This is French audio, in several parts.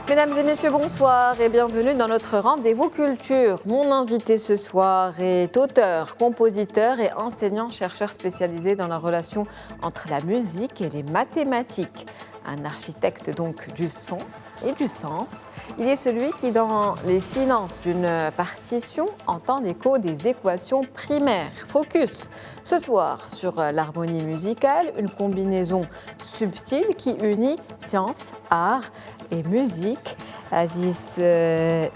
Mesdames et messieurs, bonsoir et bienvenue dans notre rendez-vous culture. Mon invité ce soir est auteur, compositeur et enseignant-chercheur spécialisé dans la relation entre la musique et les mathématiques. Un architecte donc du son et du sens. Il est celui qui, dans les silences d'une partition, entend l'écho des équations primaires. Focus ce soir sur l'harmonie musicale, une combinaison subtile qui unit science, art et musique. Aziz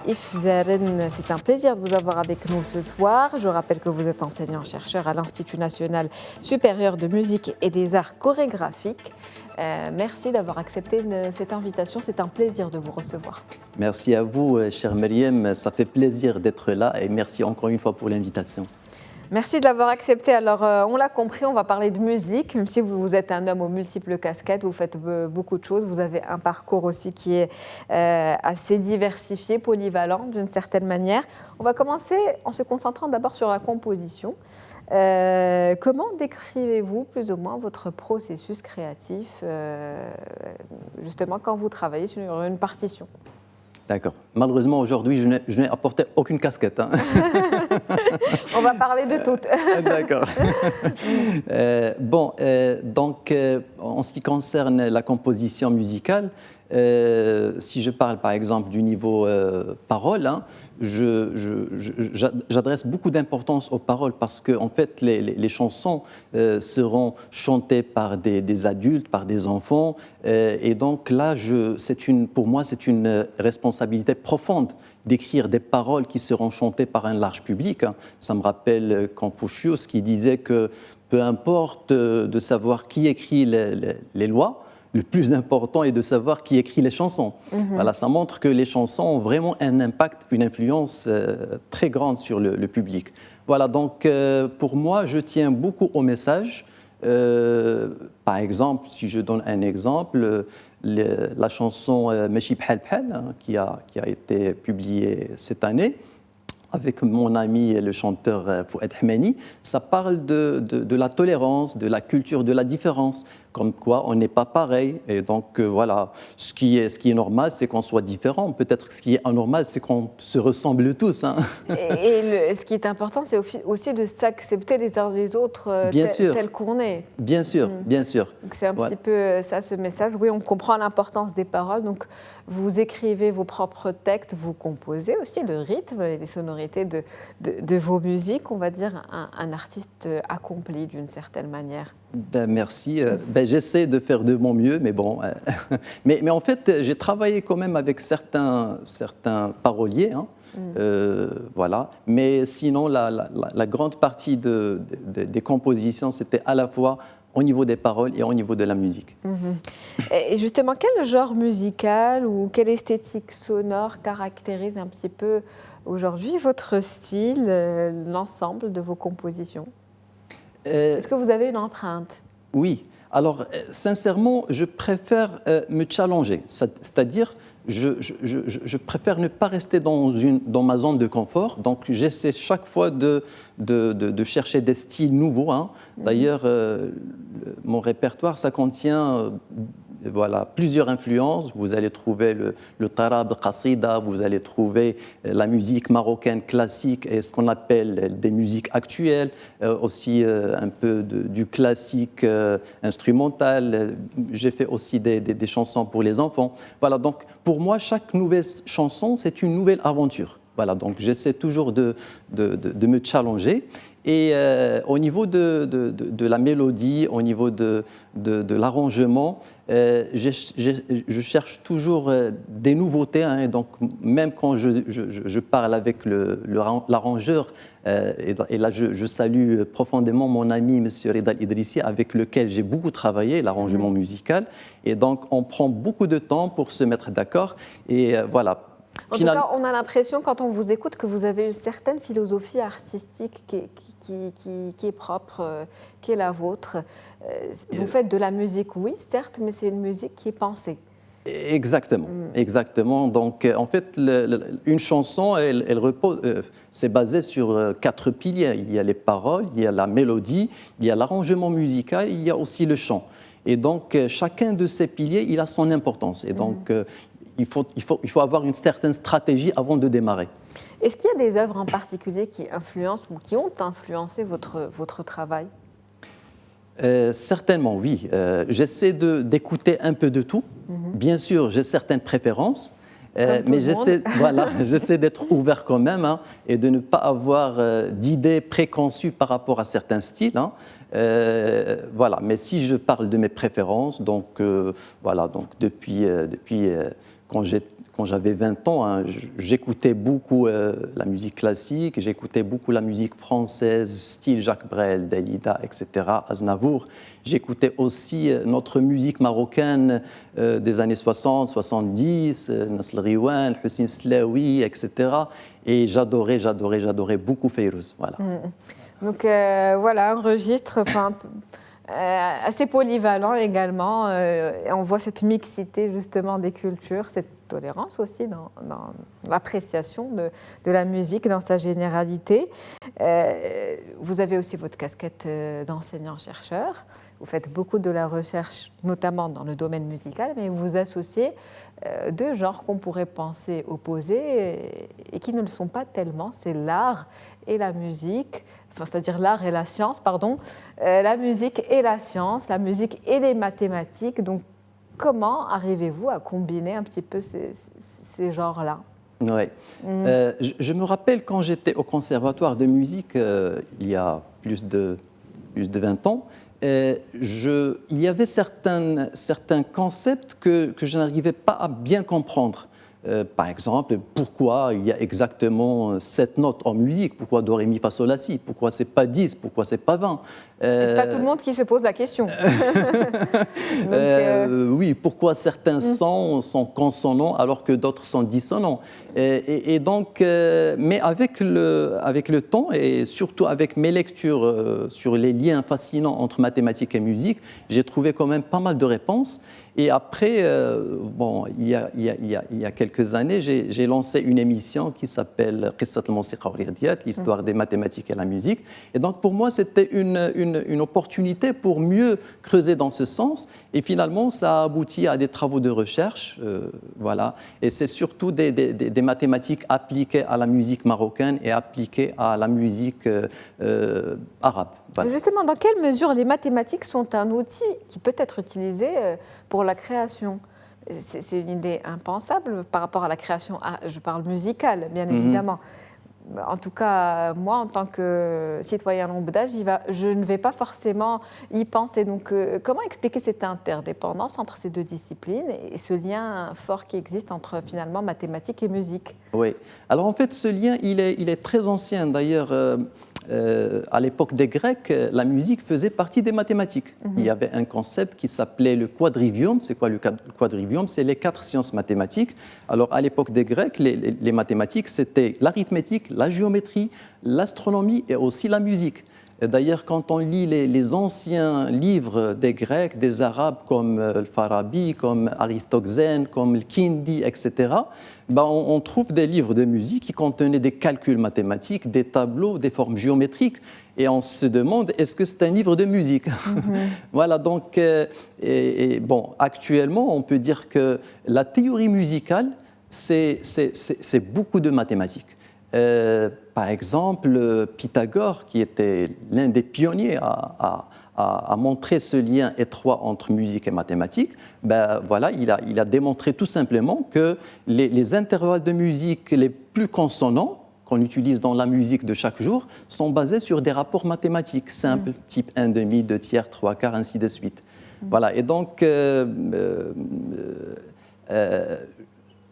Ifzaren, c'est un plaisir de vous avoir avec nous ce soir. Je rappelle que vous êtes enseignant-chercheur à l'Institut national supérieur de musique et des arts chorégraphiques. Merci d'avoir accepté cette invitation. C'est un plaisir de vous recevoir. Merci à vous, chère Myriam. Ça fait plaisir d'être là et merci encore une fois pour l'invitation. Merci de l'avoir accepté. Alors, on l'a compris, on va parler de musique. Même si vous êtes un homme aux multiples casquettes, vous faites beaucoup de choses. Vous avez un parcours aussi qui est assez diversifié, polyvalent d'une certaine manière. On va commencer en se concentrant d'abord sur la composition. Comment décrivez-vous plus ou moins votre processus créatif, justement, quand vous travaillez sur une partition ? D'accord. Malheureusement, aujourd'hui, je n'ai apporté aucune casquette. Hein. On va parler de toutes. D'accord. Donc, en ce qui concerne la composition musicale, si je parle par exemple du niveau parole, hein, j'adresse beaucoup d'importance aux paroles parce que en fait, les chansons seront chantées par des adultes, par des enfants. Et donc là, pour moi, c'est une responsabilité profonde d'écrire des paroles qui seront chantées par un large public. Hein. Ça me rappelle Confucius qui disait que peu importe de savoir qui écrit les lois, le plus important est de savoir qui écrit les chansons. Voilà, ça montre que les chansons ont vraiment un impact, une influence très grande sur le public. Voilà, donc pour moi, je tiens beaucoup au message. Par exemple, si je donne un exemple, la chanson Meshi Bhal Bhal, qui a été publiée cette année, avec mon ami le chanteur Fouad Hmani, ça parle de la tolérance, de la culture de la différence, comme quoi on n'est pas pareil. Et donc voilà, ce qui est normal, c'est qu'on soit différent. Peut-être que ce qui est anormal, c'est qu'on se ressemble tous. Hein. Et ce qui est important, c'est aussi de s'accepter les uns les autres tels qu'on est. Bien sûr, bien sûr. C'est un petit peu ça, ce message. Oui, on comprend l'importance des paroles. Donc, vous écrivez vos propres textes, vous composez aussi le rythme et les sonorités de vos musiques. On va dire un artiste accompli d'une certaine manière. Ben, merci. J'essaie de faire de mon mieux, mais bon. Mais en fait, j'ai travaillé quand même avec certains paroliers. Hein. Voilà. Mais sinon, la grande partie des compositions, c'était à la fois au niveau des paroles et au niveau de la musique. Et justement, quel genre musical ou quelle esthétique sonore caractérise un petit peu aujourd'hui votre style, l'ensemble de vos compositions ? Est-ce que vous avez une empreinte ? Oui. Alors, sincèrement, je préfère me challenger. C'est-à-dire, je préfère ne pas rester dans ma zone de confort. Donc, j'essaie chaque fois de chercher des styles nouveaux. Hein. D'ailleurs, mon répertoire, ça contient voilà, plusieurs influences. Vous allez trouver le tarab, le qasida, vous allez trouver la musique marocaine classique et ce qu'on appelle des musiques actuelles, aussi un peu du classique instrumental. J'ai fait aussi des chansons pour les enfants. Voilà, donc pour moi, chaque nouvelle chanson, c'est une nouvelle aventure. Voilà, donc j'essaie toujours de me challenger. Et au niveau de la mélodie, au niveau de l'arrangement, je cherche toujours des nouveautés. Hein, et donc, même quand je parle avec l'arrangeur, et là je salue profondément mon ami M. Rida Idrissi, avec lequel j'ai beaucoup travaillé, l'arrangement musical. Et donc, on prend beaucoup de temps pour se mettre d'accord. Et voilà. En tout cas, on a l'impression, quand on vous écoute, que vous avez une certaine philosophie artistique qui est propre, qui est la vôtre. Vous faites de la musique, oui, certes, mais c'est une musique qui est pensée. Exactement, exactement. Donc, en fait, une chanson, elle repose, c'est basé sur 4 piliers. Il y a les paroles, il y a la mélodie, il y a l'arrangement musical, il y a aussi le chant. Et donc, chacun de ces piliers, il a son importance. Et donc, il faut avoir une certaine stratégie avant de démarrer. Est-ce qu'il y a des œuvres en particulier qui influencent ou qui ont influencé votre travail? Certainement, oui. J'essaie d'écouter un peu de tout. Bien sûr, j'ai certaines préférences, mais j'essaie d'être ouvert quand même, hein, et de ne pas avoir d'idées préconçues par rapport à certains styles, hein. Voilà. Mais si je parle de mes préférences, donc depuis quand j'avais 20 ans, hein, j'écoutais beaucoup la musique classique, j'écoutais beaucoup la musique française, style Jacques Brel, Dalida, etc., Aznavour. J'écoutais aussi notre musique marocaine des années 60, 70, Nasl Riwan, Hussein Slaoui, etc. Et j'adorais beaucoup Fayrouz. Voilà. Donc voilà, un registre assez polyvalent également. Et on voit cette mixité justement des cultures, cette tolérance aussi dans l'appréciation de la musique dans sa généralité. Vous avez aussi votre casquette d'enseignant-chercheur. Vous faites beaucoup de la recherche, notamment dans le domaine musical, mais vous associez deux genres qu'on pourrait penser opposés et qui ne le sont pas tellement. C'est l'art et la musique. Enfin, c'est-à-dire l'art et la science, pardon, la musique et la science, la musique et les mathématiques. Donc, comment arrivez-vous à combiner un petit peu ces genres-là? Oui. Je me rappelle quand j'étais au conservatoire de musique, il y a plus de 20 ans, il y avait certains concepts que je n'arrivais pas à bien comprendre. Par exemple, pourquoi il y a exactement 7 notes en musique? Pourquoi do, ré, mi, fa, sol, la, si? Pourquoi c'est pas 10? Pourquoi c'est pas 20? C'est pas tout le monde qui se pose la question. Oui, pourquoi certains sons sont consonants alors que d'autres sont dissonants? Et donc, mais avec le temps et surtout avec mes lectures sur les liens fascinants entre mathématiques et musique, j'ai trouvé quand même pas mal de réponses. Et après, il y a quelques années, j'ai lancé une émission qui s'appelle Qissat al-Musiqa wa Riyadiyat, l'histoire des mathématiques et la musique. Et donc, pour moi, c'était une opportunité pour mieux creuser dans ce sens. Et finalement, ça a abouti à des travaux de recherche. Voilà. Et c'est surtout des mathématiques appliquées à la musique marocaine et appliquées à la musique arabe. Voilà. Justement, dans quelle mesure les mathématiques sont un outil qui peut être utilisé pour la création? C'est une idée impensable par rapport à la création, je parle musicale, bien évidemment. En tout cas, moi, en tant que citoyen lambda, je ne vais pas forcément y penser. Donc, comment expliquer cette interdépendance entre ces deux disciplines et ce lien fort qui existe entre, finalement, mathématiques et musique? Oui. Alors, en fait, ce lien, il est très ancien. D'ailleurs, à l'époque des Grecs, la musique faisait partie des mathématiques. Il y avait un concept qui s'appelait le quadrivium. C'est quoi le quadrivium? C'est les 4 sciences mathématiques. Alors, à l'époque des Grecs, les mathématiques, c'était l'arithmétique, la géométrie, l'astronomie et aussi la musique. D'ailleurs, quand on lit les anciens livres des Grecs, des Arabes comme le Farabi, comme Aristoxène, comme le Kindi, etc., on trouve des livres de musique qui contenaient des calculs mathématiques, des tableaux, des formes géométriques. Et on se demande, est-ce que c'est un livre de musique? Voilà, donc, actuellement, on peut dire que la théorie musicale, c'est beaucoup de mathématiques. Par exemple, Pythagore, qui était l'un des pionniers à montrer ce lien étroit entre musique et mathématiques, il a démontré tout simplement que les intervalles de musique les plus consonants qu'on utilise dans la musique de chaque jour sont basés sur des rapports mathématiques simples, type 1 demi, 2 tiers, 3 quarts, ainsi de suite. Voilà, et donc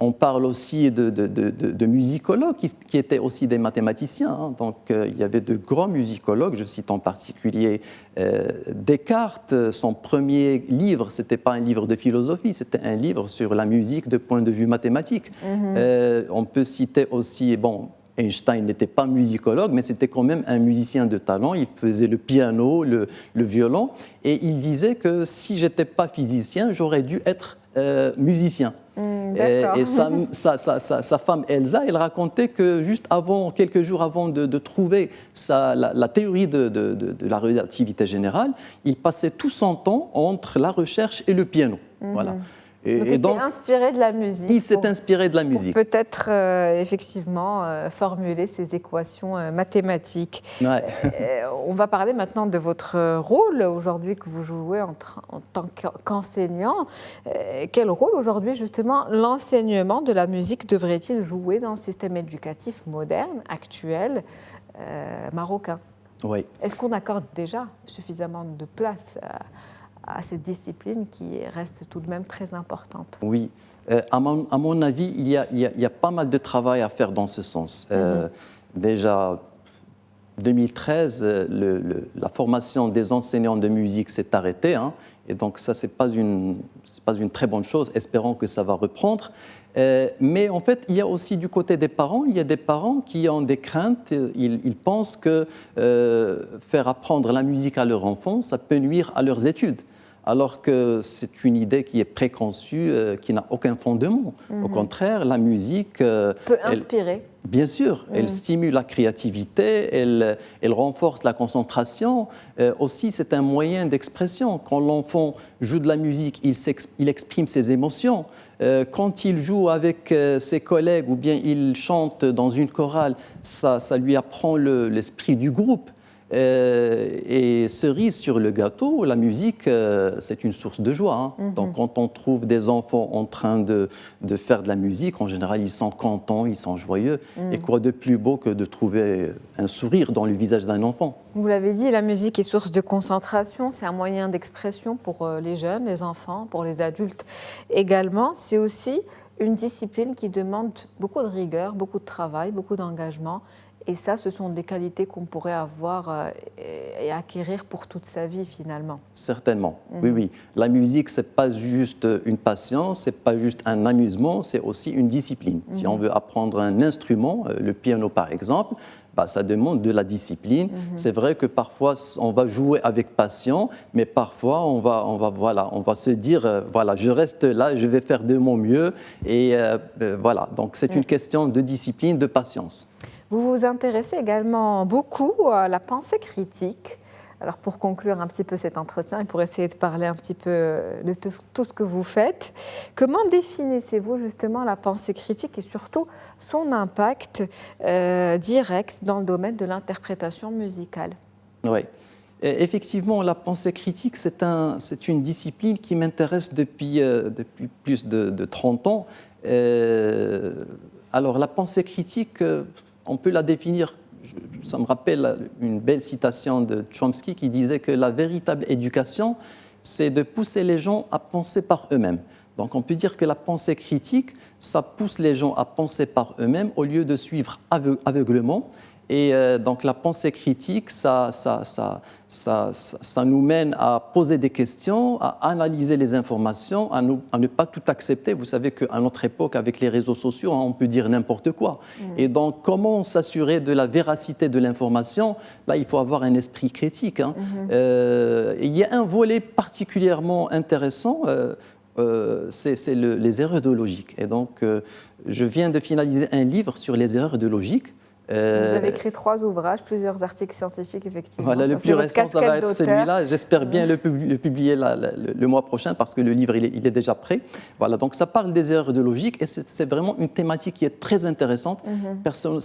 on parle aussi de musicologues qui étaient aussi des mathématiciens. Hein. Donc, il y avait de grands musicologues. Je cite en particulier Descartes. Son premier livre, ce n'était pas un livre de philosophie, c'était un livre sur la musique de point de vue mathématique. On peut citer aussi, Einstein n'était pas musicologue, mais c'était quand même un musicien de talent. Il faisait le piano, le violon. Et il disait que si je n'étais pas physicien, j'aurais dû être musicien. Et sa femme Elsa, elle racontait que juste quelques jours avant de trouver la théorie de la relativité générale, il passait tout son temps entre la recherche et le piano. Voilà. Donc, il s'est inspiré de la musique. Il s'est inspiré de la musique. Peut-être effectivement formuler ces équations mathématiques. Ouais. On va parler maintenant de votre rôle aujourd'hui que vous jouez en tant qu'enseignant. Quel rôle aujourd'hui justement l'enseignement de la musique devrait-il jouer dans le système éducatif moderne, actuel, marocain? Oui. Est-ce qu'on accorde déjà suffisamment de place à cette discipline qui reste tout de même très importante? Oui. À mon avis, il y a pas mal de travail à faire dans ce sens. Déjà, 2013, la formation des enseignants de musique s'est arrêtée. Et donc ça, ce n'est pas une très bonne chose. Espérons que ça va reprendre. Mais en fait, il y a aussi du côté des parents, il y a des parents qui ont des craintes. Ils pensent que faire apprendre la musique à leur enfant, ça peut nuire à leurs études. Alors que c'est une idée qui est préconçue, qui n'a aucun fondement. Au contraire, la musique peut inspirer. Bien sûr, elle stimule la créativité, elle renforce la concentration. Aussi, c'est un moyen d'expression. Quand l'enfant joue de la musique, il exprime ses émotions. Quand il joue avec ses collègues ou bien il chante dans une chorale, ça lui apprend l'esprit du groupe. Et cerise sur le gâteau, la musique, c'est une source de joie. Donc, quand on trouve des enfants en train de faire de la musique, en général, ils sont contents, ils sont joyeux. Et quoi de plus beau que de trouver un sourire dans le visage d'un enfant? Vous l'avez dit, la musique est source de concentration, c'est un moyen d'expression pour les jeunes, les enfants, pour les adultes également. C'est aussi une discipline qui demande beaucoup de rigueur, beaucoup de travail, beaucoup d'engagement. Et ça, ce sont des qualités qu'on pourrait avoir et acquérir pour toute sa vie, finalement. Certainement, oui. La musique, ce n'est pas juste une passion, ce n'est pas juste un amusement, c'est aussi une discipline. Si on veut apprendre un instrument, le piano par exemple, ça demande de la discipline. C'est vrai que parfois, on va jouer avec passion, mais parfois, on va se dire, voilà, je reste là, je vais faire de mon mieux. Et voilà, donc c'est une question de discipline, de patience. Vous vous intéressez également beaucoup à la pensée critique. Alors pour conclure un petit peu cet entretien et pour essayer de parler un petit peu de tout ce que vous faites, comment définissez-vous justement la pensée critique et surtout son impact direct dans le domaine de l'interprétation musicale? Oui. Effectivement, la pensée critique, c'est une discipline qui m'intéresse depuis plus de 30 ans. Alors la pensée critique, on peut la définir, ça me rappelle une belle citation de Chomsky qui disait que la véritable éducation, c'est de pousser les gens à penser par eux-mêmes. Donc on peut dire que la pensée critique, ça pousse les gens à penser par eux-mêmes au lieu de suivre aveuglement. Et donc la pensée critique, ça nous mène à poser des questions, à analyser les informations, à ne pas tout accepter. Vous savez qu'à notre époque, avec les réseaux sociaux, on peut dire n'importe quoi. Et donc, comment s'assurer de la véracité de l'information? Là, il faut avoir un esprit critique. Il y a un volet particulièrement intéressant, c'est les erreurs de logique. Et donc, je viens de finaliser un livre sur les erreurs de logique. Vous avez écrit 3 ouvrages, plusieurs articles scientifiques, effectivement. Voilà, le plus récent, ça va être celui-là. J'espère bien le publier le mois prochain parce que le livre, il est déjà prêt. Voilà, donc ça parle des erreurs de logique et c'est vraiment une thématique qui est très intéressante.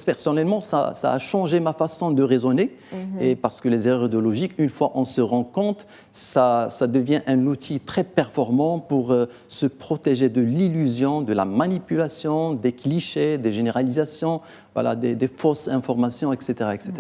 Personnellement, ça a changé ma façon de raisonner et parce que les erreurs de logique, une fois on se rend compte, ça devient un outil très performant pour se protéger de l'illusion, de la manipulation, des clichés, des généralisations, voilà, des fausses informations, etc. etc.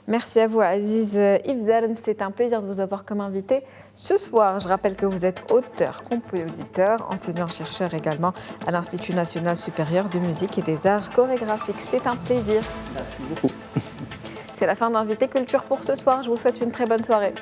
Merci à vous, Aziz Ifzarn. C'est un plaisir de vous avoir comme invité ce soir. Je rappelle que vous êtes auteur, compositeur, enseignant-chercheur également à l'Institut national supérieur de musique et des arts chorégraphiques. C'était un plaisir. Merci beaucoup. C'est la fin d'Invité Culture pour ce soir. Je vous souhaite une très bonne soirée.